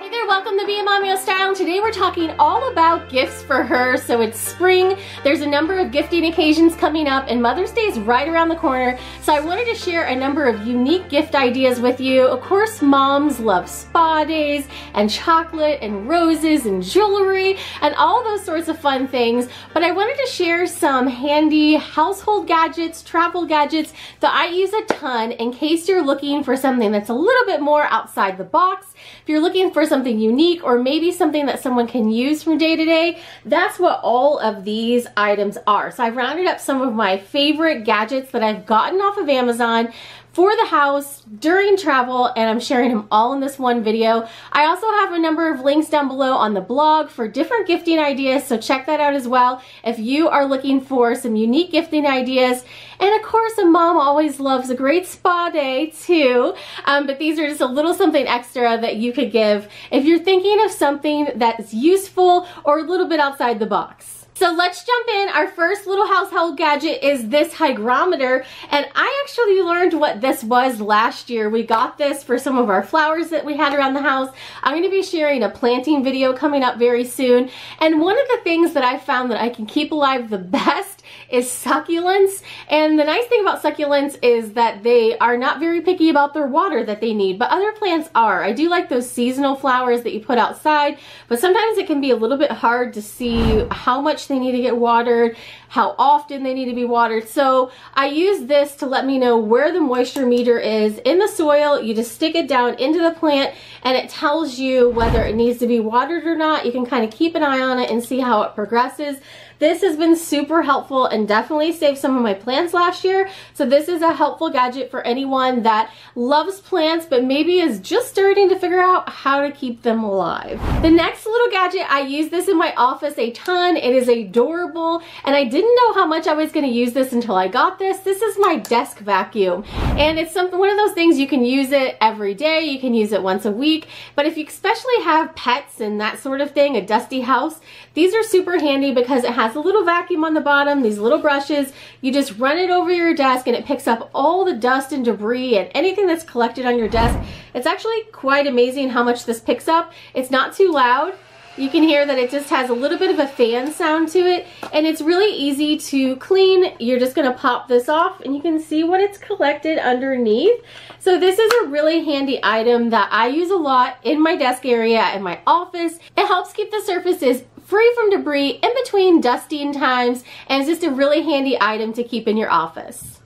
Hi there, welcome to Be a Mommy Style. Today we're talking all about gifts for her. So it's spring, there's a number of gifting occasions coming up, and Mother's Day is right around the corner. So I wanted to share a number of unique gift ideas with you. Of course, moms love spa days and chocolate and roses and jewelry and all those sorts of fun things. But I wanted to share some handy household gadgets, travel gadgets that I use a ton in case you're looking for something that's a little bit more outside the box. If you're looking for something unique or maybe something that someone can use from day to day, that's what all of these items are. So I've rounded up some of my favorite gadgets that I've gotten off of Amazon for the house during travel, and I'm sharing them all in this one video. I also have a number of links down below on the blog for different gifting ideas, so check that out as well if you are looking for some unique gifting ideas. And of course, a mom always loves a great spa day too, but these are just a little something extra that you could give if you're thinking of something that's useful or a little bit outside the box. So let's jump in. Our first little household gadget is this hygrometer, and I actually learned what this was last year. We got this for some of our flowers that we had around the house. I'm going to be sharing a planting video coming up very soon, and one of the things that I found that I can keep alive the best is succulents. And the nice thing about succulents is that they are not very picky about their water that they need, but other plants are. I do like those seasonal flowers that you put outside, but sometimes it can be a little bit hard to see how much they need to get watered, how often they need to be watered. So I use this to let me know where the moisture meter is in the soil. You just stick it down into the plant and it tells you whether it needs to be watered or not. You can kind of keep an eye on it and see how it progresses. This has been super helpful and definitely saved some of my plants last year. So this is a helpful gadget for anyone that loves plants but maybe is just starting to figure out how to keep them alive. The next little gadget, I use this in my office a ton. It is adorable, and I didn't know how much I was going to use this until I got this. This is my desk vacuum, and it's one of those things you can use it every day. You can use it once a week, but if you especially have pets and that sort of thing, a dusty house, these are super handy because it has a little vacuum on the bottom, these little brushes. You just run it over your desk and it picks up all the dust and debris and anything that's collected on your desk. It's actually quite amazing how much this picks up. It's not too loud. You can hear that it just has a little bit of a fan sound to it, and it's really easy to clean. You're just going to pop this off and you can see what it's collected underneath. So this is a really handy item that I use a lot in my desk area in my office. It helps keep the surfaces free from debris in between dusting times, and it's just a really handy item to keep in your office.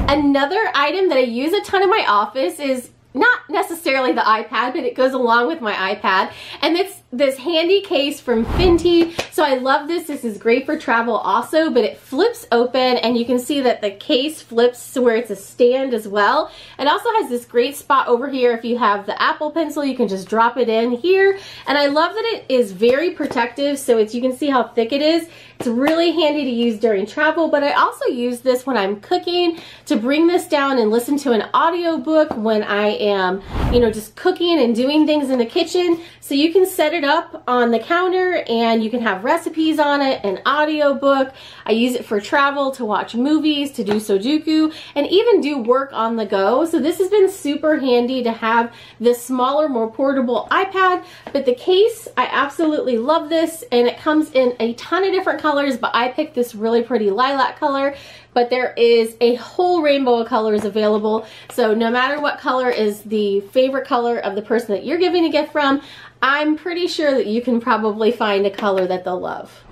Another item that I use a ton in my office is not necessarily the iPad, but it goes along with my iPad, and it's this handy case from Fenty. So I love this. This is great for travel also, but it flips open and you can see that the case flips to where it's a stand as well. It also has this great spot over here. If you have the Apple Pencil, you can just drop it in here. And I love that it is very protective, so you can see how thick it is. It's really handy to use during travel, but I also use this when I'm cooking to bring this down and listen to an audiobook when I am, just cooking and doing things in the kitchen. So you can set it up on the counter and you can have recipes on it, an audiobook. I use it for travel, to watch movies, to do Sudoku, and even do work on the go. So this has been super handy to have this smaller, more portable iPad. But the case, I absolutely love this, and it comes in a ton of different colors, but I picked this really pretty lilac color. But there is a whole rainbow of colors available. So no matter what color is the favorite color of the person that you're giving a gift from, I'm pretty sure that you can probably find a color that they'll love.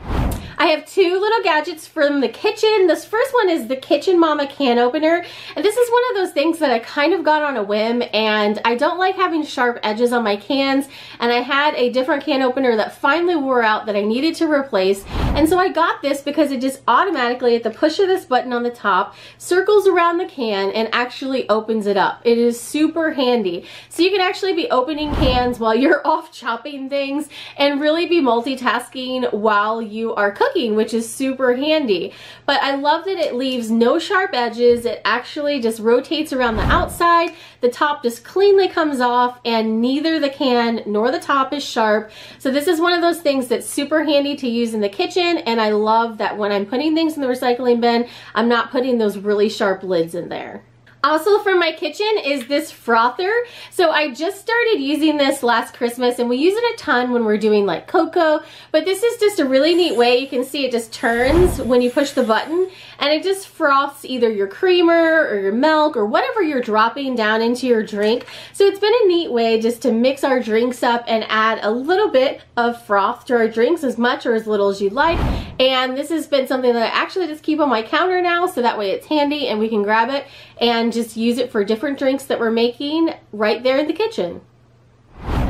I have two little gadgets from the kitchen. This first one is the Kitchen Mama can opener, and this is one of those things that I kind of got on a whim, and I don't like having sharp edges on my cans, and I had a different can opener that finally wore out that I needed to replace, and so I got this because it just automatically, at the push of this button on the top, circles around the can and actually opens it up. It is super handy. So you can actually be opening cans while you're off chopping things and really be multitasking while you are cooking, which is super handy. But I love that it leaves no sharp edges. It actually just rotates around the outside. The top just cleanly comes off, and neither the can nor the top is sharp. So this is one of those things that's super handy to use in the kitchen, and I love that when I'm putting things in the recycling bin, I'm not putting those really sharp lids in there. Also from my kitchen is this frother. So I just started using this last Christmas, and we use it a ton when we're doing like cocoa, but this is just a really neat way. You can see it just turns when you push the button, and it just froths either your creamer or your milk or whatever you're dropping down into your drink. So it's been a neat way just to mix our drinks up and add a little bit of froth to our drinks, as much or as little as you'd like. And this has been something that I actually just keep on my counter now, so that way it's handy and we can grab it and just use it for different drinks that we're making right there in the kitchen.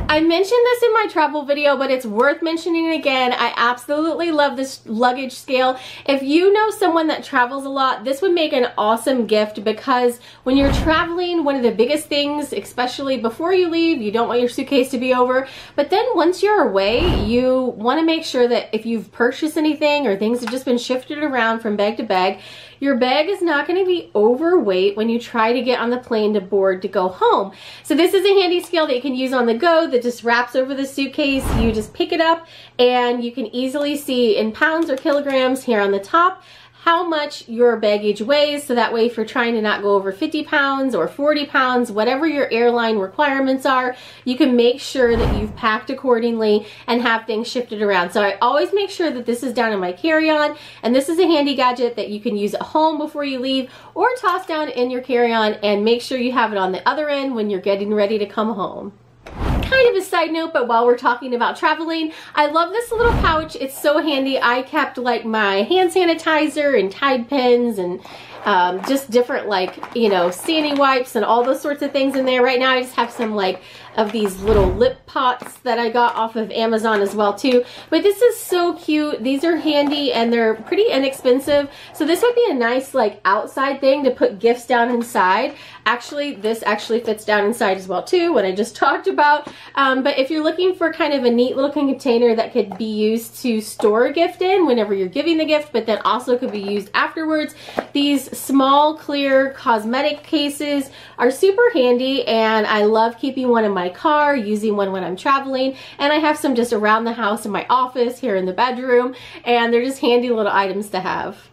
I mentioned this in my travel video, but it's worth mentioning again. I absolutely love this luggage scale. If you know someone that travels a lot, this would make an awesome gift, because when you're traveling, one of the biggest things, especially before you leave, you don't want your suitcase to be over. But then once you're away, you want to make sure that if you've purchased anything or things have just been shifted around from bag to bag, your bag is not going to be overweight when you try to get on the plane to board to go home. So this is a handy scale that you can use on the go that just wraps over the suitcase. You just pick it up and you can easily see in pounds or kilograms here on the top how much your baggage weighs, so that way if you're trying to not go over 50 pounds or 40 pounds, whatever your airline requirements are, you can make sure that you've packed accordingly and have things shifted around. So I always make sure that this is down in my carry-on, and this is a handy gadget that you can use at home before you leave, or toss down in your carry-on and make sure you have it on the other end when you're getting ready to come home. Kind of a side note, but while we're talking about traveling, I love this little pouch. It's so handy. I kept like my hand sanitizer and Tide pens and just different, like, you know, sanding wipes and all those sorts of things in there. Right now I just have some like of these little lip pots that I got off of Amazon as well too. But this is so cute. These are handy and they're pretty inexpensive. So this would be a nice like outside thing to put gifts down inside. Actually, this actually fits down inside as well too, what I just talked about. But if you're looking for kind of a neat little container that could be used to store a gift in whenever you're giving the gift, but then also could be used afterwards, these small clear cosmetic cases are super handy, and I love keeping one in my car, using one when I'm traveling, and I have some just around the house, in my office, here in the bedroom, and they're just handy little items to have.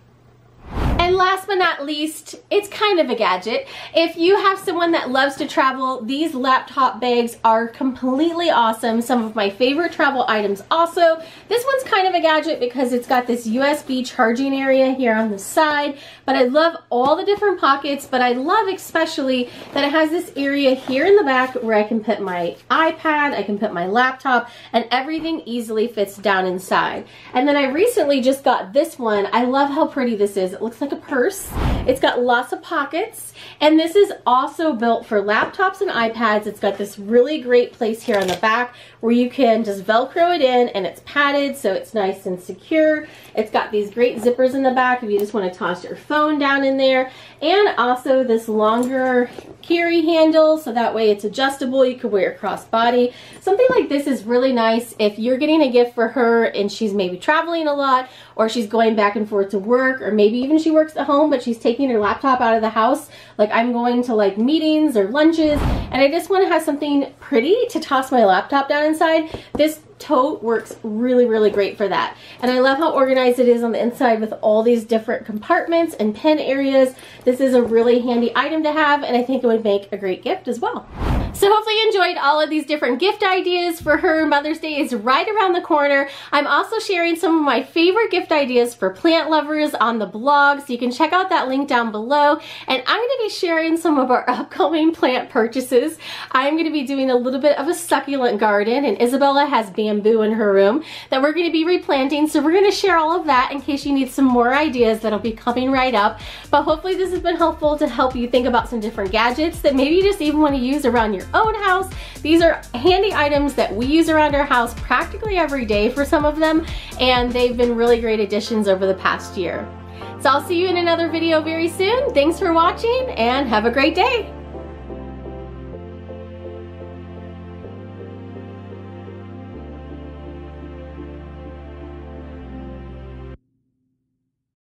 And last but not least, it's kind of a gadget. If you have someone that loves to travel, these laptop bags are completely awesome. Some of my favorite travel items also. This one's kind of a gadget because it's got this USB charging area here on the side, but I love all the different pockets, but I love especially that it has this area here in the back where I can put my iPad, I can put my laptop, and everything easily fits down inside. And then I recently just got this one. I love how pretty this is. It looks like a purse. It's got lots of pockets, and this is also built for laptops and iPads. It's got this really great place here on the back where you can just Velcro it in, and it's padded so it's nice and secure. It's got these great zippers in the back if you just want to toss your phone down in there, and also this longer carry handle so that way it's adjustable. You could wear it crossbody. Something like this is really nice if you're getting a gift for her and she's maybe traveling a lot, or she's going back and forth to work, or maybe even she works at home but she's taking her laptop out of the house. Like I'm going to like meetings or lunches and I just want to have something pretty to toss my laptop down inside. This tote works really, really great for that. And I love how organized it is on the inside with all these different compartments and pen areas. This is a really handy item to have, and I think it would make a great gift as well. So hopefully you enjoyed all of these different gift ideas for her. Mother's Day is right around the corner. I'm also sharing some of my favorite gift ideas for plant lovers on the blog, so you can check out that link down below. And I'm going to be sharing some of our upcoming plant purchases. I'm going to be doing a little bit of a succulent garden, and Isabella has bamboo in her room that we're going to be replanting, so we're going to share all of that in case you need some more ideas that'll be coming right up. But hopefully this has been helpful to help you think about some different gadgets that maybe you just even want to use around your own house. These are handy items that we use around our house practically every day for some of them, and they've been really great additions over the past year. So I'll see you in another video very soon. Thanks for watching and have a great day.